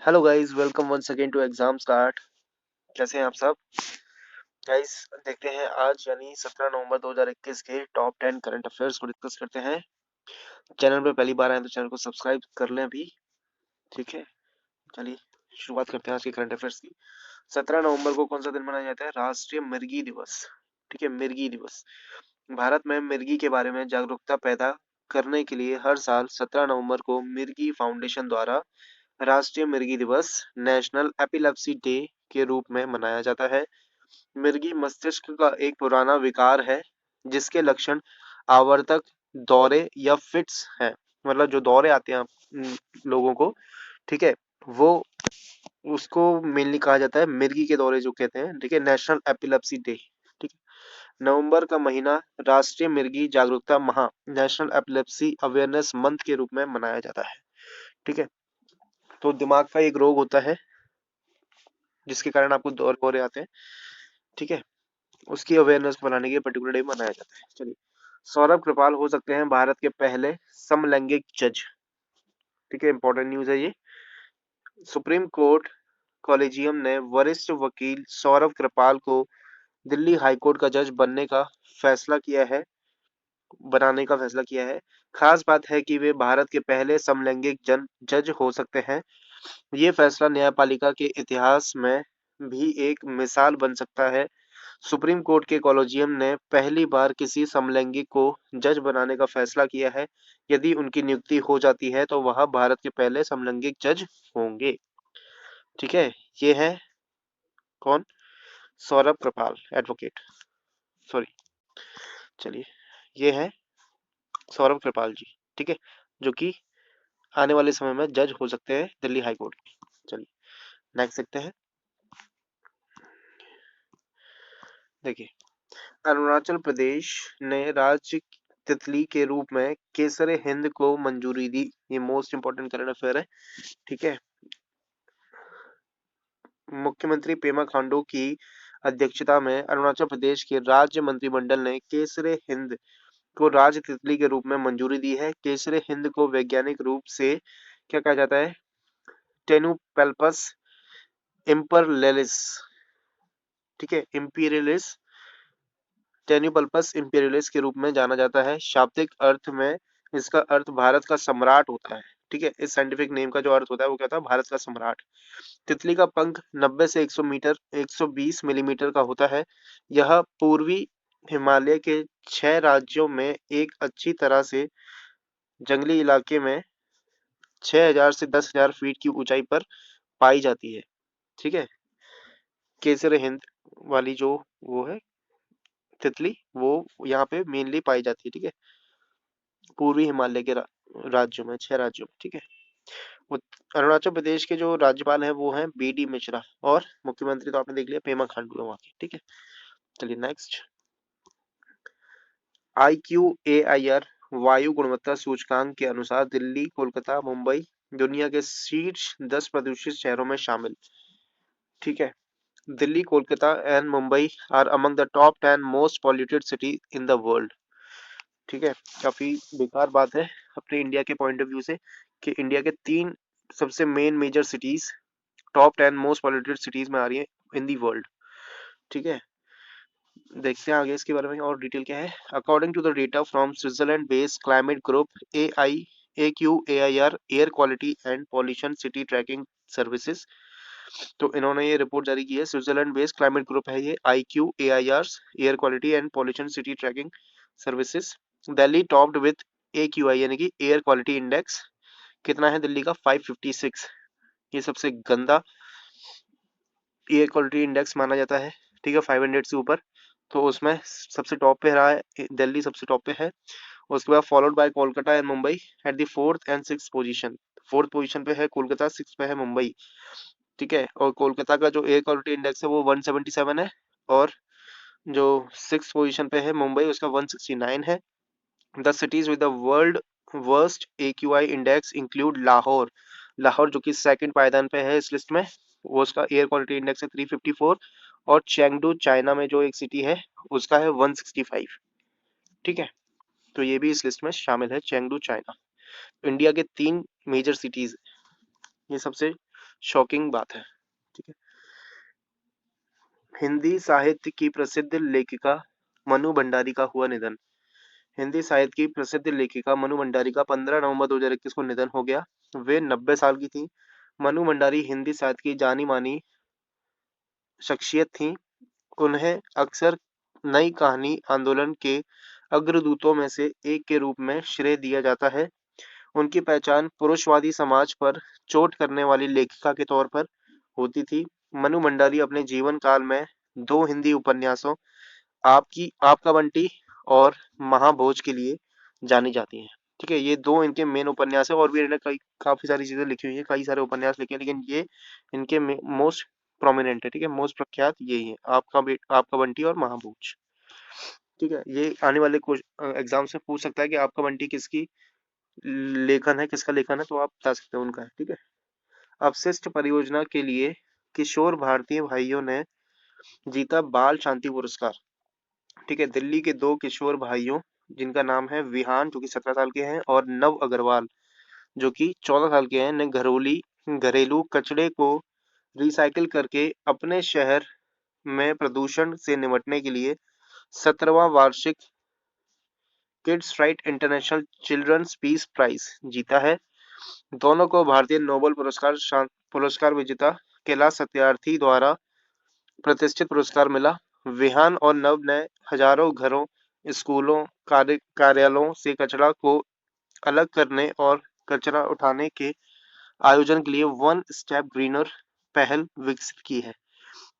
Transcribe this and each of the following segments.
Hello guys, welcome once again to exam start. कैसे हैं आप सब गाइस? देखते हैं आज यानी 17 नवंबर 2021 के टॉप 10 करंट अफेयर्स को डिस्कस करते हैं। चैनल पे पहली बार आए तो चैनल को सब्सक्राइब कर लें अभी। ठीक है, चलिए शुरुआत करते हैं आज के करंट अफेयर्स की। 17 नवंबर को कौन सा दिन मनाया जाता है? राष्ट्रीय मिर्गी दिवस। ठीक है, मिर्गी दिवस। भारत में मिर्गी के बारे में जागरूकता पैदा करने के लिए हर साल 17 नवंबर को मिर्गी फाउंडेशन द्वारा राष्ट्रीय मिर्गी दिवस नेशनल एपिलेप्सी डे के रूप में मनाया जाता है। मिर्गी मस्तिष्क का एक पुराना विकार है जिसके लक्षण आवर्तक दौरे या फिट्स हैं। मतलब जो दौरे आते हैं लोगों को, ठीक है, वो उसको मेनली कहा जाता है मिर्गी के दौरे जो कहते हैं। ठीक है, नेशनल एपिलेप्सी डे। ठीक है, नवंबर का महीना राष्ट्रीय मिर्गी जागरूकता माह नेशनल एपिलेप्सी अवेयरनेस मंथ के रूप में मनाया जाता है। ठीक है, तो दिमाग का एक रोग होता है जिसके कारण आपको दौरे आते हैं। ठीक है, उसकी अवेयरनेस बनाने के लिए पर्टिकुलर डे मनाया जाता है। चलिए, सौरभ कृपाल हो सकते हैं भारत के पहले समलैंगिक जज। ठीक है, इंपॉर्टेंट न्यूज है ये। सुप्रीम कोर्ट कॉलेजियम ने वरिष्ठ वकील सौरभ कृपाल को दिल्ली हाईकोर्ट का जज बनाने का फैसला किया है। खास बात है कि वे भारत के पहले समलैंगिक जज हो सकते हैं। ये फैसला न्यायपालिका के इतिहास में भी एक मिसाल बन सकता है। सुप्रीम कोर्ट के कॉलेजियम ने पहली बार किसी समलैंगिक को जज बनाने का फैसला किया है। यदि उनकी नियुक्ति हो जाती है तो वह भारत के पहले समलैंगिक जज होंगे। ठीक है, ये है कौन? सौरभ कृपाल, एडवोकेट। सॉरी, चलिए, ये है सौरभ कृपाल जी। ठीक है, जो कि आने वाले समय में जज हो सकते हैं दिल्ली हाई कोर्ट में। चलिए नेक्स्ट देखते हैं। देखिए, अरुणाचल प्रदेश ने राज्य तितली के रूप में केसर हिंद को मंजूरी दी। ये मोस्ट इंपोर्टेंट करंट अफेयर है। ठीक है, मुख्यमंत्री पेमा खांडू की अध्यक्षता में अरुणाचल प्रदेश के राज्य मंत्रिमंडल ने केसर हिंद को राज्य तितली के रूप में मंजूरी दी है। केसर हिंद को वैज्ञानिक रूप से क्या कहा जाता है? टेनुपेल्पस इम्पीरियलिस। ठीक है, इम्पीरियलिस, टेन्यूपल्पस इम्पेरियलिस के रूप में जाना जाता है। शाब्दिक अर्थ में इसका अर्थ भारत का सम्राट होता है। ठीक है, इस साइंटिफिक नेम का जो अर्थ होता है वो क्या होता है? भारत का सम्राट। तितली का पंख 90 से 100 मीटर 120 मिलीमीटर का होता है। यह पूर्वी हिमालय के 6 राज्यों में एक अच्छी तरह से जंगली इलाके में 6000 से 10,000 फीट की ऊंचाई पर पाई जाती है। ठीक है, केसर हिंद वाली जो वो है तितली, वो यहाँ पे मेनली पाई जाती है। ठीक है, पूर्वी हिमालय के राज्यों में, 6 राज्यों में। ठीक है, अरुणाचल प्रदेश के जो राज्यपाल हैं वो हैं बी डी मिश्रा, और मुख्यमंत्री तो आपने देख लिया, पेमा खांडू है वहाँ की। ठीक है, चलिए नेक्स्ट। IQAIR वायु गुणवत्ता सूचकांक के अनुसार दिल्ली, कोलकाता, मुंबई दुनिया के शीर्ष 10 प्रदूषित शहरों में शामिल। ठीक है, Delhi, Kolkata and Mumbai are among the top 10 most polluted city in the world. ठीक है, काफी बेकार बात है अपने इंडिया के पॉइंट ऑफ व्यू से कि इंडिया के 3 सबसे main major cities top 10 most polluted cities में आ रही है इन दी वर्ल्ड। ठीक है, देखते हैं आगे इसके बारे में और डिटेल क्या है। According to the data from Switzerland based climate group AQAIR air quality and pollution city tracking services, तो इन्होंने ये रिपोर्ट जारी की है। स्विट्जरलैंड बेस्ड क्लाइमेट ग्रुप है ये IQAIR air quality and pollution city tracking services. Delhi topped with AQI यानी कि एयर क्वालिटी इंडेक्स कितना है दिल्ली का? 556। ये सबसे गंदा एयर क्वालिटी इंडेक्स माना जाता है। ठीक है, 500 से ऊपर, तो उसमें सबसे टॉप पे रहा है दिल्ली, सबसे टॉप पे है। उसके बाद followed by Kolkata and Mumbai at the 4th and 6th position. 4th position पे है कोलकाता, 6th पे है मुंबई। ठीक है, और कोलकाता का जो एयर क्वालिटी इंडेक्स है वो 177 है, और जो 6th पोजीशन पे है मुंबई, उसका 169 है। The cities with the world worst AQI index include Lahore. Lahore जो कि सेकंड पायदान पे है इस लिस्ट में, वो उसका एयर क्वालिटी इंडेक्स है 354। और चेंगडू चाइना में जो एक सिटी है उसका है 165। ठीक है, तो ये भी इस लिस्ट में शामिल है, चेंगडू चाइना। इंडिया के 3 मेजर सिटीज, ये सबसे शॉकिंग बात है। ठीक है। हिंदी साहित्य की प्रसिद्ध लेखिका मनु भंडारी का हुआ निधन। हिंदी साहित्य की प्रसिद्ध लेखिका मनु भंडारी का 15 नवंबर 2021 को निधन हो गया। वे 90 साल की थी। मनु भंडारी हिंदी साहित्य की जानी मानी शख्सियत थी। उन्हें अक्सर नई कहानी आंदोलन के अग्रदूतों में से एक के रूप में श्रेय दिया जाता है। उनकी पहचान पुरुषवादी समाज पर चोट करने वाली लेखिका के तौर पर होती थी। मनु भंडारी अपने जीवन काल में दो हिंदी उपन्यासों आपका बंटी और महाभोज के लिए जानी जाती हैं। ठीक है, ये दो इनके मेन उपन्यास है, और भी इन्होंने कई काफी सारी चीजें लिखी हुई है, कई सारे उपन्यास लिखे हैं, लेकिन ये इनके मोस्ट प्रोमिनेंट है। ठीक है, मोस्ट प्रख्यात यही है, आपका बंटी और महाभोज। ठीक है, ये आने वाले एग्जाम से पूछ सकता है कि आपका बंटी किसकी लेखन है, किसका लेखन है, तो आप बता सकते हैं उनका है। ठीक है। अवशिष्ट परियोजना के लिए किशोर भारतीय भाइयों ने जीता बाल शांति पुरस्कार। ठीक है, दिल्ली के दो किशोर भाइयों जिनका नाम है विहान जो कि 17 साल के हैं और नव अग्रवाल जो कि 14 साल के हैं, ने घरेलू कचरे को रिसाइकिल करके अपने शहर में प्रदूषण से निपटने के लिए 17वां वार्षिक kids right international children's peace prize जीता है। दोनों को भारतीय नोबेल पुरस्कार विजेता कैलाश सत्यार्थी द्वारा प्रतिष्ठित पुरस्कार मिला। विहान और नव ने हजारों घरों, स्कूलों, कार्यालयों से कचरा को अलग करने और कचरा उठाने के आयोजन के लिए वन स्टेप ग्रीनर पहल विकसित की है।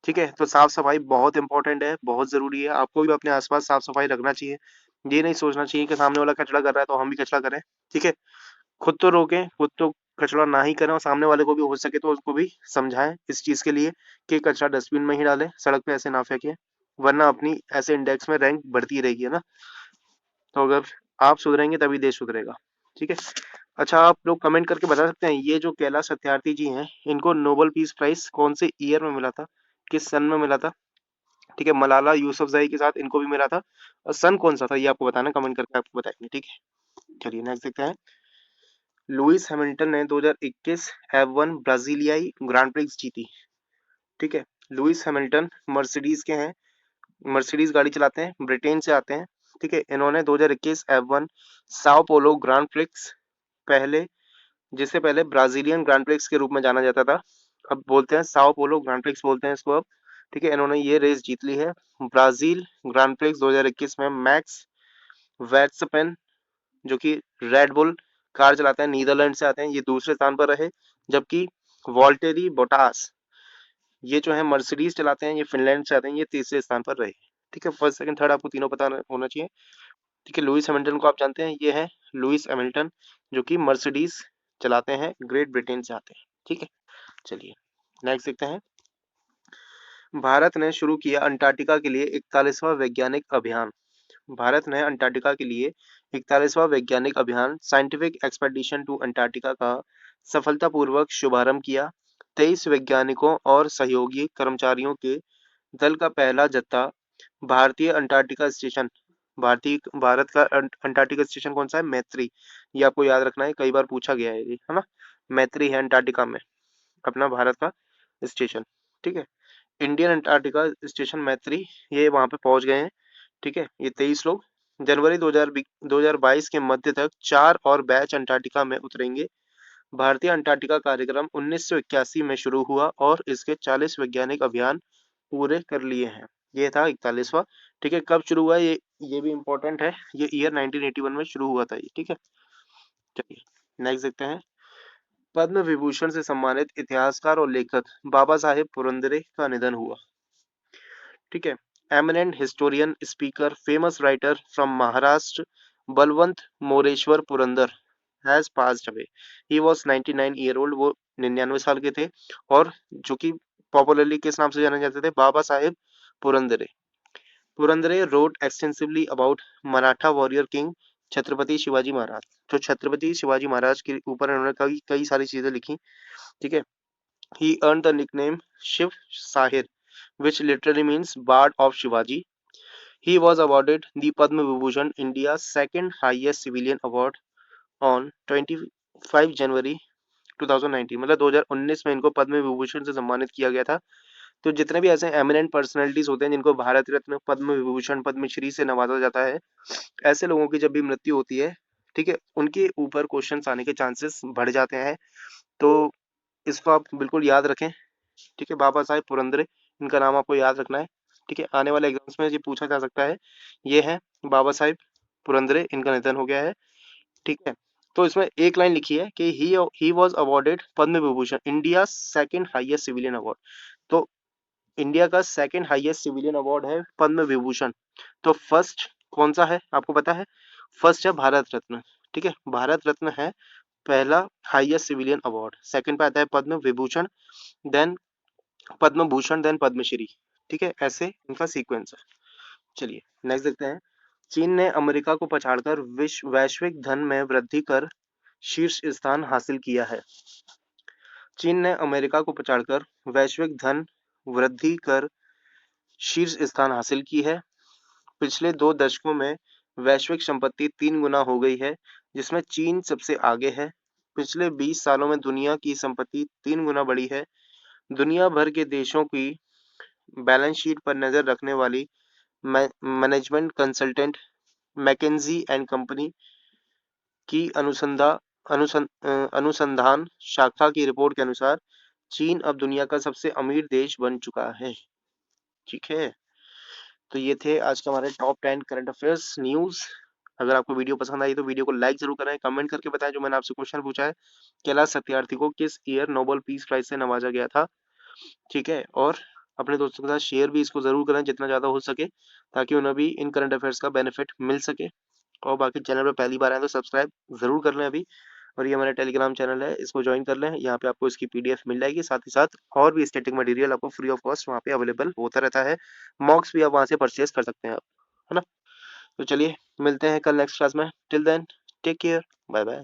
ठीक है, तो साफ सफाई बहुत इंपॉर्टेंट है, बहुत जरूरी है। आपको भी अपने आसपास साफ सफाई रखना चाहिए। ये नहीं सोचना चाहिए कि सामने वाला कचरा कर रहा है तो हम भी कचरा करें। ठीक है, खुद तो रोकें, खुद तो कचरा ना ही करें, और सामने वाले को भी हो सके तो उसको भी समझाएं इस चीज के लिए कि कचरा डस्टबिन में ही डालें, सड़क पे ऐसे ना फेंकें, वरना अपनी ऐसे इंडेक्स में रैंक बढ़ती रहेगी, है ना। तो अगर आप सुधरेंगे तभी देश सुधरेगा। ठीक है। अच्छा, आप लोग कमेंट करके बता सकते हैं ये जो कैलाश सत्यार्थी जी हैं, इनको नोबेल पीस प्राइज कौन से ईयर में मिला था, किस सन में मिला था। ठीक है, मलाला यूसुफजई के साथ इनको भी मिला था, और सन कौन सा था ये आपको बताना, कमेंट करके आपको बताएंगे। ठीक है, चलिए नेक्स्ट देखते हैं। लुइस हैमिल्टन ने 2021 F1 ब्राजीलियाई ग्रांड प्रिक्स जीती। ठीक है, लुइस हैमिल्टन मर्सिडीज के हैं, मर्सिडीज गाड़ी चलाते हैं, ब्रिटेन से आते हैं। ठीक है, इन्होंने 2021 F1 Sao Paulo grand prix, पहले जिससे पहले ब्राजीलियन ग्रांड प्रिक्स के रूप में जाना जाता था, अब बोलते हैं साओ पोलो ग्रांड प्रिक्स बोलते हैं इसको अब। ठीक है, इन्होंने ये रेस जीत ली है। ब्राजील ग्रांड प्रिक्स 2021 में मैक्स वेट्सपेन जो कि रेड बुल कार चलाते हैं, नीदरलैंड से आते हैं, ये दूसरे स्थान पर रहे। जबकि वॉल्टेरी बोटास ये जो है मर्सिडीज चलाते हैं, ये फिनलैंड से आते हैं, ये तीसरे स्थान पर रहे। ठीक है, फर्स्ट सेकंड थर्ड आपको तीनों पता होना चाहिए। ठीक है, लुइस हैमिल्टन को आप जानते हैं, ये है लुइस हैमिल्टन जो कि मर्सिडीज चलाते हैं, ग्रेट ब्रिटेन से आते हैं। ठीक है, चलिए नेक्स्ट देखते हैं। भारत ने शुरू किया अंटार्कटिका के लिए 41वां वैज्ञानिक अभियान। भारत ने अंटार्कटिका के लिए 41वां वैज्ञानिक अभियान साइंटिफिक एक्सपेडिशन टू अंटार्कटिका का सफलतापूर्वक शुभारंभ किया। 23 वैज्ञानिकों और सहयोगी कर्मचारियों के दल का पहला जत्था भारतीय अंटार्कटिका स्टेशन, भारत का अंटार्कटिका स्टेशन कौन सा है, मैत्री, ये आपको याद रखना है, कई बार पूछा गया है ये, है ना। मैत्री है अंटार्कटिका में अपना भारत का स्टेशन। ठीक है, इंडियन अंटार्कटिका स्टेशन मैत्री, ये वहां पे पहुंच गए हैं। ठीक है, ये 23 लोग जनवरी 2022 के मध्य तक 4 और बैच अंटार्कटिका में उतरेंगे। भारतीय अंटार्कटिका कार्यक्रम 1981 में शुरू हुआ और इसके 40 वैज्ञानिक अभियान पूरे कर लिए हैं। ये था 41वां। ठीक है, कब शुरू हुआ ये भी इंपॉर्टेंट है, ये ईयर 1981 में शुरू हुआ था ये। ठीक है, चलिए नेक्स्ट देखते हैं। पद्म विभूषण से सम्मानित इतिहासकार और लेखक बाबा साहेब पुरंदरे का निधन हुआ। ठीक है, eminent historian, speaker, famous writer from Maharashtra Balwant Moreshwar Purandar has passed away. He was 99 year old, वो 99 साल के थे, और जो कि पॉपुलरली किस नाम से जाने जाते थे, Baba Saheb Purandare. Purandare wrote extensively about Maratha warrior king Chhatrapati Shivaji Maharaj. तो छत्रपति शिवाजी महाराज के ऊपर इन्होंने कई कई सारी चीजें लिखी। ठीक है, he earned the nickname Shiv Sahir, which literally means Bard of Shivaji. He was awarded the Padma Vibhushan, India's second highest civilian award, on 25 January 2019 मतलब 2019 में इनको पद्म विभूषण से सम्मानित किया गया था। तो जितने भी ऐसे एमिनेंट पर्सनैलिटीज होते हैं जिनको भारत रत्न, पद्म विभूषण, पद्मश्री से नवाजा जाता है, ऐसे लोगों की जब भी मृत्यु होती है, ठीक है, उनके ऊपर क्वेश्चंस आने के चांसेस बढ़ जाते हैं। तो इसको आप बिल्कुल याद रखें, ठीक है। बाबा साहेब पुरंदरे, इनका नाम आपको याद रखना है, ठीक है। आने वाले एग्जाम्स में ये पूछा जा सकता है। ये है बाबा साहेब पुरंदरे, इनका निधन हो गया है, ठीक है। तो इसमें एक लाइन लिखी है कि he was awarded Padma Vibhushan, India second highest civilian award. तो इंडिया का सेकंड हाईएस्ट सिविलियन अवार्ड है पद्म विभूषण। तो फर्स्ट कौन सा है आपको पता है? फर्स्ट है भारत रत्न, ठीक है। भारत रत्न है पहला हाईएस्ट सिविलियन अवार्ड, सेकंड पे आता है पद्म विभूषण, देन पद्म भूषण, देन पद्मश्री, ठीक है। ऐसे इनका सीक्वेंस है। चलिए नेक्स्ट देखते हैं। चीन ने अमेरिका को पछाड़कर विश्व वैश्विक धन में वृद्धि कर शीर्ष स्थान हासिल किया है। चीन ने अमेरिका को पछाड़कर वैश्विक धन वृद्धि कर शीर्ष स्थान हासिल की है। पिछले 2 दशकों में वैश्विक संपत्ति 3 गुना हो गई है, जिसमें चीन सबसे आगे है। पिछले 20 सालों में दुनिया की संपत्ति 3 गुना बढ़ी है। दुनिया भर के देशों की बैलेंस शीट पर नजर रखने वाली management consultant McKinsey and company की अनुसंधान शाखा की रिपोर्ट के अनुसार चीन अब दुनिया का सबसे अमीर देश बन चुका है, ठीक है। तो ये थे आज के हमारे टॉप 10 करंट अफेयर्स न्यूज। अगर आपको वीडियो पसंद आई तो वीडियो को लाइक जरूर करें, कमेंट करके बताएं जो मैंने आपसे क्वेश्चन पूछा है, कैलाश सत्यार्थी को किस ईयर नोबेल पीस प्राइज से नवाजा गया था, ठीक है। और अपने दोस्तों के साथ शेयर भी इसको जरूर करें जितना ज्यादा हो सके, ताकि उन्हें भी इन करंट अफेयर्स का बेनिफिट मिल सके। और बाकी चैनल पर पहली बार आए तो सब्सक्राइब जरूर कर लें अभी। और ये हमारा टेलीग्राम चैनल है, इसको ज्वाइन कर लें, यहाँ पे आपको इसकी पीडीएफ मिल जाएगी। साथ ही साथ और भी स्टैटिक मटेरियल आपको फ्री ऑफ कॉस्ट वहाँ पे अवेलेबल होता रहता है। मॉक्स भी आप वहाँ से परचेज कर सकते हैं आप, है ना। तो चलिए मिलते हैं कल नेक्स्ट क्लास में। Till then take care, bye bye.